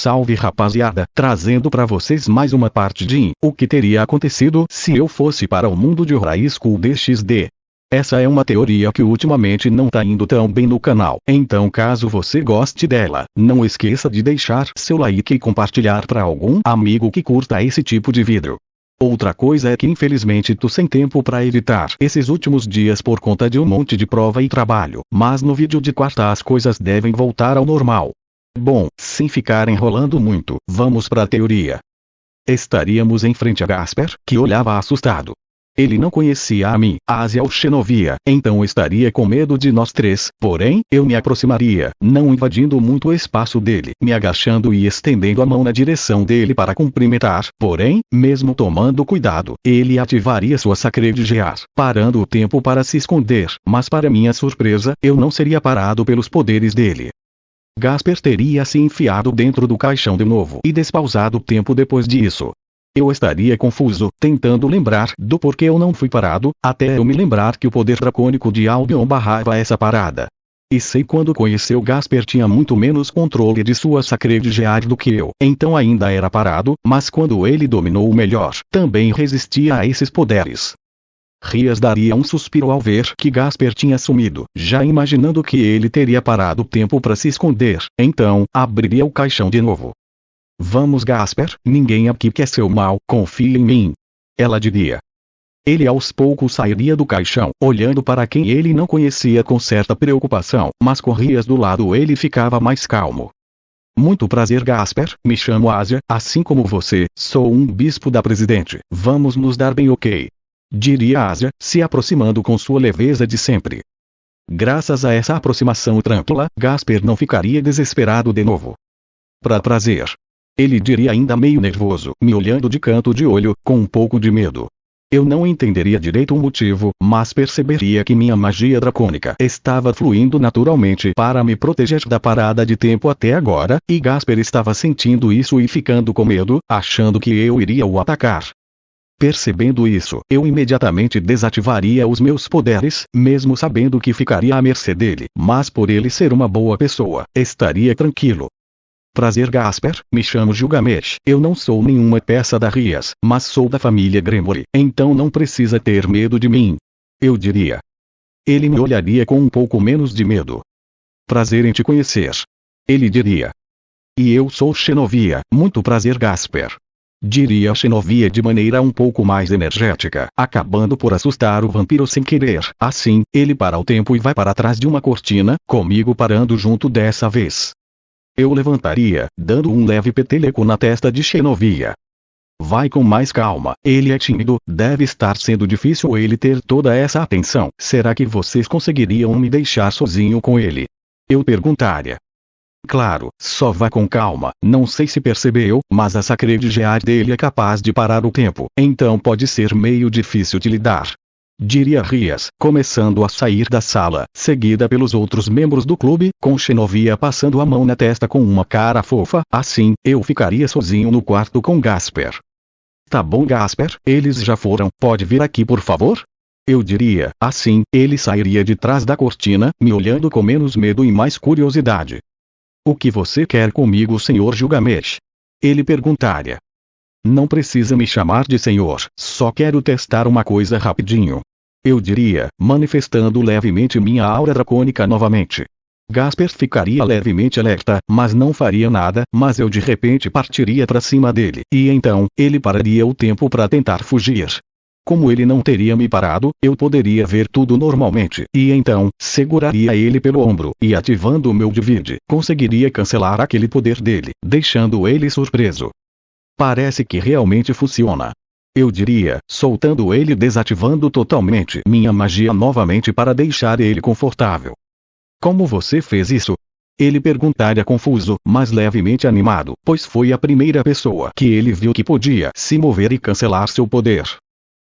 Salve rapaziada, trazendo pra vocês mais uma parte de o que teria acontecido se eu fosse para o mundo de High School DxD. Essa é uma teoria que ultimamente não tá indo tão bem no canal, então caso você goste dela, não esqueça de deixar seu like e compartilhar pra algum amigo que curta esse tipo de vídeo. Outra coisa é que infelizmente tô sem tempo pra editar esses últimos dias por conta de um monte de prova e trabalho, mas no vídeo de quarta as coisas devem voltar ao normal. Bom, sem ficar enrolando muito, vamos pra teoria. Estaríamos em frente a Gasper, que olhava assustado. Ele não conhecia a mim, Asia ou Xenovia, então estaria com medo de nós três, porém, eu me aproximaria, não invadindo muito o espaço dele, me agachando e estendendo a mão na direção dele para cumprimentar, porém, mesmo tomando cuidado, ele ativaria sua Sacred Gear, parando o tempo para se esconder, mas para minha surpresa, eu não seria parado pelos poderes dele. Gasper teria se enfiado dentro do caixão de novo e despausado o tempo depois disso. Eu estaria confuso, tentando lembrar do porquê eu não fui parado, até eu me lembrar que o poder dracônico de Albion barrava essa parada. E sei quando conheceu Gasper tinha muito menos controle de sua Sacred Gear do que eu, então ainda era parado, mas quando ele dominou o melhor, também resistia a esses poderes. Rias daria um suspiro ao ver que Gasper tinha sumido, já imaginando que ele teria parado o tempo para se esconder, então, abriria o caixão de novo. Vamos Gasper, ninguém aqui quer seu mal, confia em mim. Ela diria. Ele aos poucos sairia do caixão, olhando para quem ele não conhecia com certa preocupação, mas com Rias do lado ele ficava mais calmo. Muito prazer Gasper, me chamo Asia, assim como você, sou um bispo da Presidente, vamos nos dar bem ok? Diria Asia, se aproximando com sua leveza de sempre. Graças a essa aproximação tranquila, Gasper não ficaria desesperado de novo. Prazer. Ele diria ainda meio nervoso, me olhando de canto de olho, com um pouco de medo. Eu não entenderia direito o motivo, mas perceberia que minha magia dracônica estava fluindo naturalmente para me proteger da parada de tempo até agora, e Gasper estava sentindo isso e ficando com medo, achando que eu iria o atacar. Percebendo isso, eu imediatamente desativaria os meus poderes, mesmo sabendo que ficaria à mercê dele, mas por ele ser uma boa pessoa, estaria tranquilo. Prazer Gasper, me chamo Gilgamesh, eu não sou nenhuma peça da Rias, mas sou da família Gremory, então não precisa ter medo de mim. Eu diria. Ele me olharia com um pouco menos de medo. Prazer em te conhecer. Ele diria. E eu sou Xenovia, muito prazer Gasper. Diria Xenovia de maneira um pouco mais energética, acabando por assustar o vampiro sem querer, assim, ele para o tempo e vai para trás de uma cortina, comigo parando junto dessa vez. Eu levantaria, dando um leve peteleco na testa de Xenovia. Vai com mais calma, ele é tímido, deve estar sendo difícil ele ter toda essa atenção, será que vocês conseguiriam me deixar sozinho com ele? Eu perguntaria. Claro, só vá com calma, não sei se percebeu, mas a Sacred Gear dele é capaz de parar o tempo, então pode ser meio difícil de lidar. Diria Rias, começando a sair da sala, seguida pelos outros membros do clube, com Xenovia passando a mão na testa com uma cara fofa, assim, eu ficaria sozinho no quarto com Gasper. Tá bom Gasper, eles já foram, pode vir aqui por favor? Eu diria, assim, ele sairia de trás da cortina, me olhando com menos medo e mais curiosidade. O que você quer comigo Sr. Gilgamesh? Ele perguntaria. Não precisa me chamar de senhor, só quero testar uma coisa rapidinho. Eu diria, manifestando levemente minha aura dracônica novamente. Gasper ficaria levemente alerta, mas não faria nada, mas eu de repente partiria para cima dele, e então, ele pararia o tempo para tentar fugir. Como ele não teria me parado, eu poderia ver tudo normalmente, e então, seguraria ele pelo ombro, e ativando o meu Divide, conseguiria cancelar aquele poder dele, deixando ele surpreso. Parece que realmente funciona. Eu diria, soltando ele e desativando totalmente minha magia novamente para deixar ele confortável. Como você fez isso? Ele perguntaria confuso, mas levemente animado, pois foi a primeira pessoa que ele viu que podia se mover e cancelar seu poder.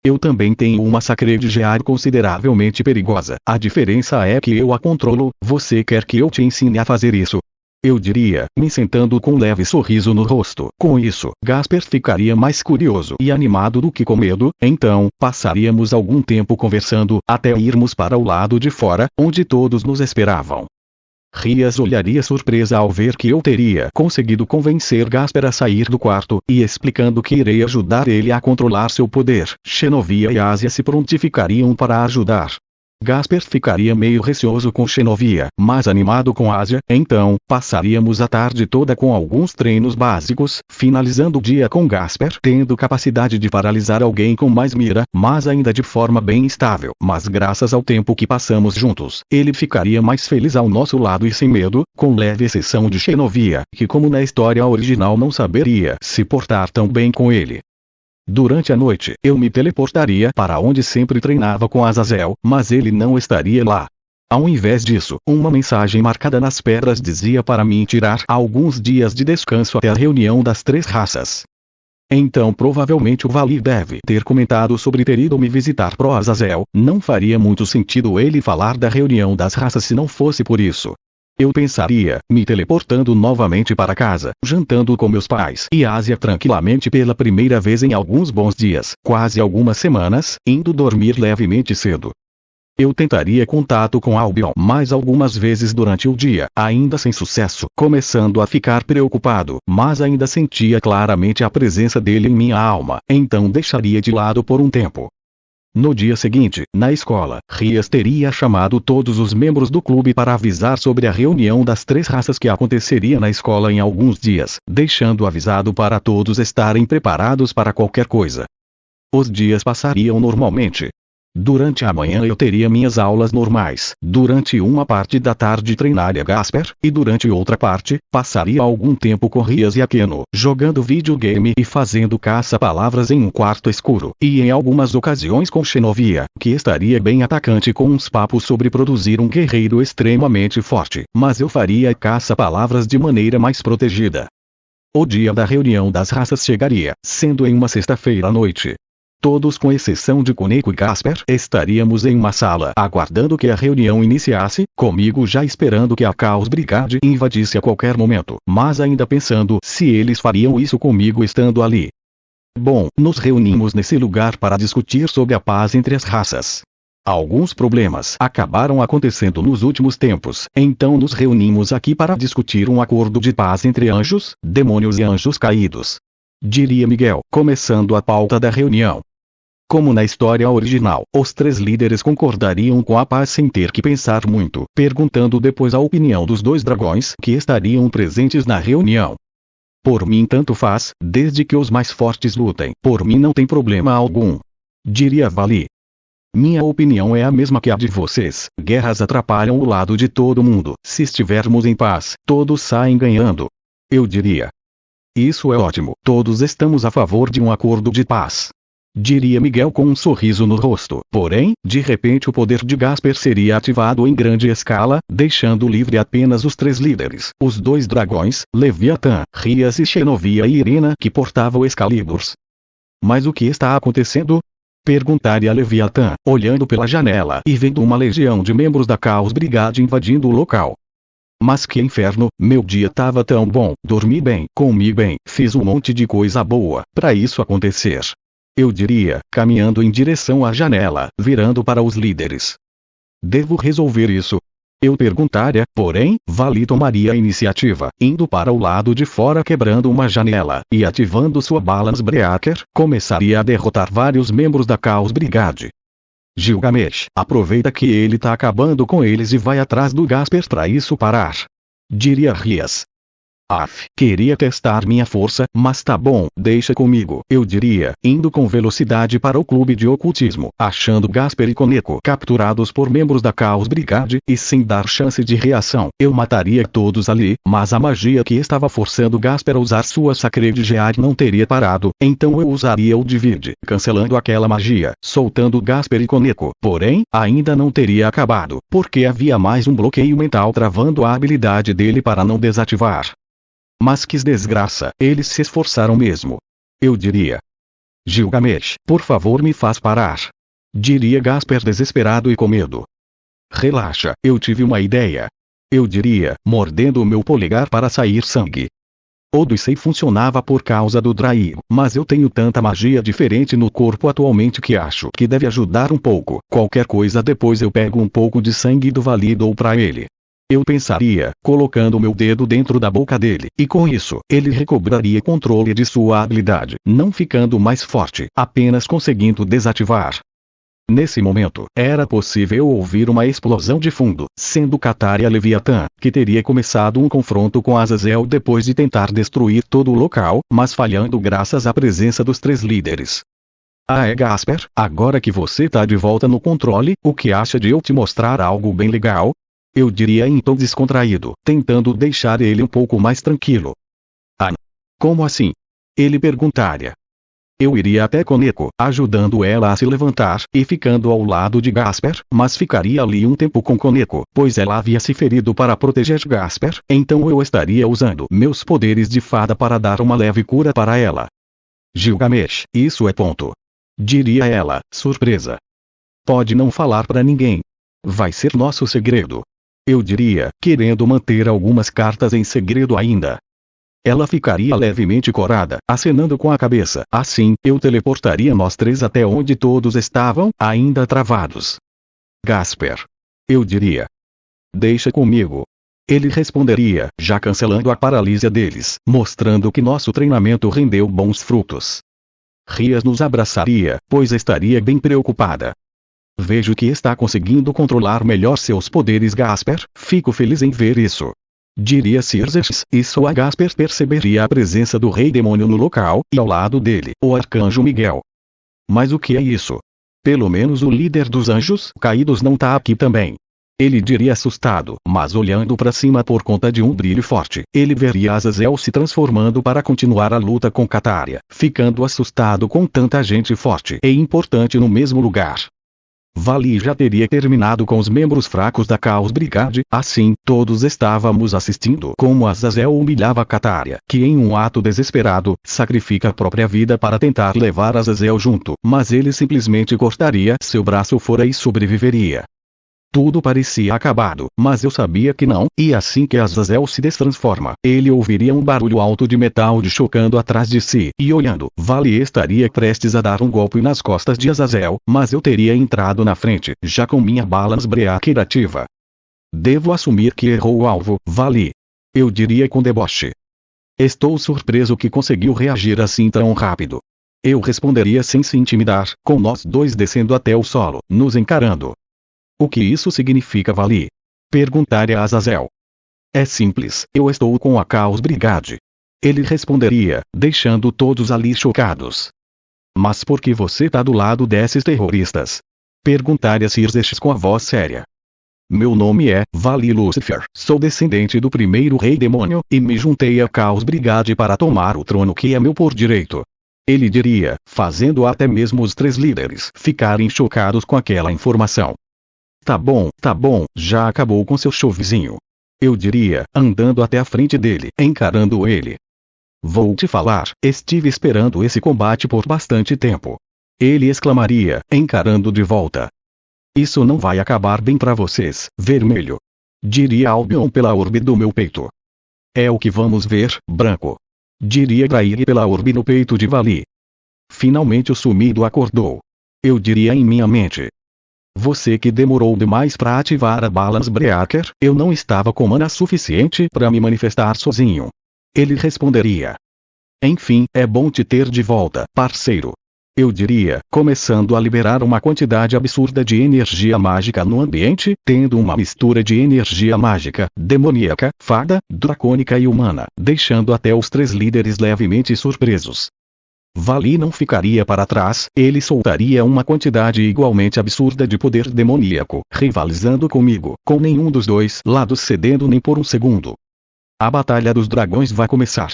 Eu também tenho uma Sacred Gear consideravelmente perigosa, a diferença é que eu a controlo, você quer que eu te ensine a fazer isso? Eu diria, me sentando com um leve sorriso no rosto. Com isso, Gasper ficaria mais curioso e animado do que com medo, então, passaríamos algum tempo conversando, até irmos para o lado de fora, onde todos nos esperavam. Rias olharia surpresa ao ver que eu teria conseguido convencer Gasper a sair do quarto, e explicando que irei ajudar ele a controlar seu poder. Xenovia e Ásia se prontificariam para ajudar. Gasper ficaria meio receoso com Xenovia, mas animado com Ásia. Então, passaríamos a tarde toda com alguns treinos básicos, finalizando o dia com Gasper tendo capacidade de paralisar alguém com mais mira, mas ainda de forma bem estável. Mas graças ao tempo que passamos juntos, ele ficaria mais feliz ao nosso lado e sem medo, com leve exceção de Xenovia, que como na história original não saberia se portar tão bem com ele. Durante a noite, eu me teleportaria para onde sempre treinava com Azazel, mas ele não estaria lá. Ao invés disso, uma mensagem marcada nas pedras dizia para mim tirar alguns dias de descanso até a reunião das 3 raças. Então provavelmente o Vali deve ter comentado sobre ter ido me visitar pro Azazel. Não faria muito sentido ele falar da reunião das raças se não fosse por isso. Eu pensaria, me teleportando novamente para casa, jantando com meus pais e Ásia tranquilamente pela primeira vez em alguns bons dias, quase algumas semanas, indo dormir levemente cedo. Eu tentaria contato com Albion mais algumas vezes durante o dia, ainda sem sucesso, começando a ficar preocupado, mas ainda sentia claramente a presença dele em minha alma, então deixaria de lado por um tempo. No dia seguinte, na escola, Rias teria chamado todos os membros do clube para avisar sobre a reunião das 3 raças que aconteceria na escola em alguns dias, deixando avisado para todos estarem preparados para qualquer coisa. Os dias passariam normalmente. Durante a manhã eu teria minhas aulas normais, durante uma parte da tarde treinaria Gasper, e durante outra parte, passaria algum tempo com Rias e Akeno, jogando videogame e fazendo caça-palavras em um quarto escuro, e em algumas ocasiões com Xenovia, que estaria bem atacante com uns papos sobre produzir um guerreiro extremamente forte, mas eu faria caça-palavras de maneira mais protegida. O dia da reunião das raças chegaria, sendo em uma sexta-feira à noite. Todos com exceção de Koneko e Gasper estaríamos em uma sala aguardando que a reunião iniciasse, comigo já esperando que a Chaos Brigade invadisse a qualquer momento, mas ainda pensando se eles fariam isso comigo estando ali. Bom, nos reunimos nesse lugar para discutir sobre a paz entre as raças. Alguns problemas acabaram acontecendo nos últimos tempos, então nos reunimos aqui para discutir um acordo de paz entre anjos, demônios e anjos caídos. Diria Miguel, começando a pauta da reunião. Como na história original, os 3 líderes concordariam com a paz sem ter que pensar muito, perguntando depois a opinião dos 2 dragões que estariam presentes na reunião. Por mim tanto faz, desde que os mais fortes lutem, por mim não tem problema algum. Diria Vali. Minha opinião é a mesma que a de vocês, guerras atrapalham o lado de todo mundo, se estivermos em paz, todos saem ganhando. Eu diria. Isso é ótimo, todos estamos a favor de um acordo de paz. Diria Miguel com um sorriso no rosto. Porém, de repente o poder de Gasper seria ativado em grande escala, deixando livre apenas os 3 líderes, os 2 dragões, Leviatã, Rias e Xenovia e Irina que portavam Excaliburs. Mas o que está acontecendo? Perguntaria Leviatã, olhando pela janela e vendo uma legião de membros da Chaos Brigade invadindo o local. Mas que inferno, meu dia tava tão bom, dormi bem, comi bem, fiz um monte de coisa boa, pra isso acontecer. Eu diria, caminhando em direção à janela, virando para os líderes. Devo resolver isso? Eu perguntaria, porém, Vali tomaria a iniciativa, indo para o lado de fora quebrando uma janela, e ativando sua Balance Breaker, começaria a derrotar vários membros da Chaos Brigade. Gilgamesh, aproveita que ele tá acabando com eles e vai atrás do Gasper pra isso parar. Diria Rias. Queria testar minha força, mas tá bom, deixa comigo, eu diria, indo com velocidade para o clube de ocultismo, achando Gasper e Koneko capturados por membros da Chaos Brigade, e sem dar chance de reação, eu mataria todos ali, mas a magia que estava forçando Gasper a usar sua Sacred Gear não teria parado, então eu usaria o Divide, cancelando aquela magia, soltando Gasper e Koneko, porém, ainda não teria acabado, porque havia mais um bloqueio mental travando a habilidade dele para não desativar. Mas que desgraça, eles se esforçaram mesmo. Eu diria. Gilgamesh, por favor me faz parar. Diria Gasper desesperado e com medo. Relaxa, eu tive uma ideia. Eu diria, mordendo o meu polegar para sair sangue. O Odyssey funcionava por causa do Draio, mas eu tenho tanta magia diferente no corpo atualmente que acho que deve ajudar um pouco. Qualquer coisa depois eu pego um pouco de sangue do Vali e dou pra ele. Eu pensaria, colocando meu dedo dentro da boca dele, e com isso, ele recobraria controle de sua habilidade, não ficando mais forte, apenas conseguindo desativar. Nesse momento, era possível ouvir uma explosão de fundo, sendo Cataria Leviatã, que teria começado um confronto com Azazel depois de tentar destruir todo o local, mas falhando graças à presença dos 3 líderes. Gasper, agora que você tá de volta no controle, o que acha de eu te mostrar algo bem legal? Eu diria em tom descontraído, tentando deixar ele um pouco mais tranquilo. Como assim? Ele perguntaria. Eu iria até Koneko, ajudando ela a se levantar, e ficando ao lado de Gasper, mas ficaria ali um tempo com Koneko, pois ela havia se ferido para proteger Gasper, então eu estaria usando meus poderes de fada para dar uma leve cura para ela. Gilgamesh, isso é ponto. Diria ela, surpresa. Pode não falar para ninguém. Vai ser nosso segredo. Eu diria, querendo manter algumas cartas em segredo ainda. Ela ficaria levemente corada, acenando com a cabeça. Assim, eu teleportaria nós 3 até onde todos estavam, ainda travados. Gasper. Eu diria. Deixa comigo. Ele responderia, já cancelando a paralisia deles, mostrando que nosso treinamento rendeu bons frutos. Rias nos abraçaria, pois estaria bem preocupada. Vejo que está conseguindo controlar melhor seus poderes, Gasper, fico feliz em ver isso. Diria Xerxes, e só Gasper perceberia a presença do Rei Demônio no local, e ao lado dele, o Arcanjo Miguel. Mas o que é isso? Pelo menos o líder dos anjos caídos não tá aqui também. Ele diria assustado, mas olhando para cima por conta de um brilho forte, ele veria Azazel se transformando para continuar a luta com Cataria, ficando assustado com tanta gente forte e importante no mesmo lugar. Vali já teria terminado com os membros fracos da Chaos Brigade, assim, todos estávamos assistindo como Azazel humilhava Cataria, que em um ato desesperado, sacrifica a própria vida para tentar levar Azazel junto, mas ele simplesmente cortaria seu braço fora e sobreviveria. Tudo parecia acabado, mas eu sabia que não, e assim que Azazel se destransforma, ele ouviria um barulho alto de metal de chocando atrás de si, e olhando, Vali estaria prestes a dar um golpe nas costas de Azazel, mas eu teria entrado na frente, já com minha Balance Breaker ativa. Devo assumir que errou o alvo, Vali. Eu diria com deboche. Estou surpreso que conseguiu reagir assim tão rápido. Eu responderia sem se intimidar, com nós 2 descendo até o solo, nos encarando. O que isso significa, Vali? Perguntaria a Azazel. É simples, eu estou com a Chaos Brigade. Ele responderia, deixando todos ali chocados. Mas por que você tá do lado desses terroristas? Perguntaria Xerxes com a voz séria. Meu nome é Vali Lucifer, sou descendente do primeiro Rei Demônio, e me juntei à Chaos Brigade para tomar o trono que é meu por direito. Ele diria, fazendo até mesmo os 3 líderes ficarem chocados com aquela informação. Tá bom, já acabou com seu showzinho. Eu diria, andando até a frente dele, encarando ele. Vou te falar, estive esperando esse combate por bastante tempo. Ele exclamaria, encarando de volta. Isso não vai acabar bem pra vocês, vermelho. Diria Albion pela orbe do meu peito. É o que vamos ver, branco. Diria Graig pela orbe no peito de Vali. Finalmente o sumido acordou. Eu diria em minha mente. Você que demorou demais para ativar a Balance Breaker, eu não estava com mana suficiente para me manifestar sozinho. Ele responderia. Enfim, é bom te ter de volta, parceiro. Eu diria, começando a liberar uma quantidade absurda de energia mágica no ambiente, tendo uma mistura de energia mágica, demoníaca, fada, dracônica e humana, deixando até os 3 líderes levemente surpresos. Vali não ficaria para trás, ele soltaria uma quantidade igualmente absurda de poder demoníaco, rivalizando comigo, com nenhum dos 2 lados cedendo nem por um segundo. A Batalha dos Dragões vai começar.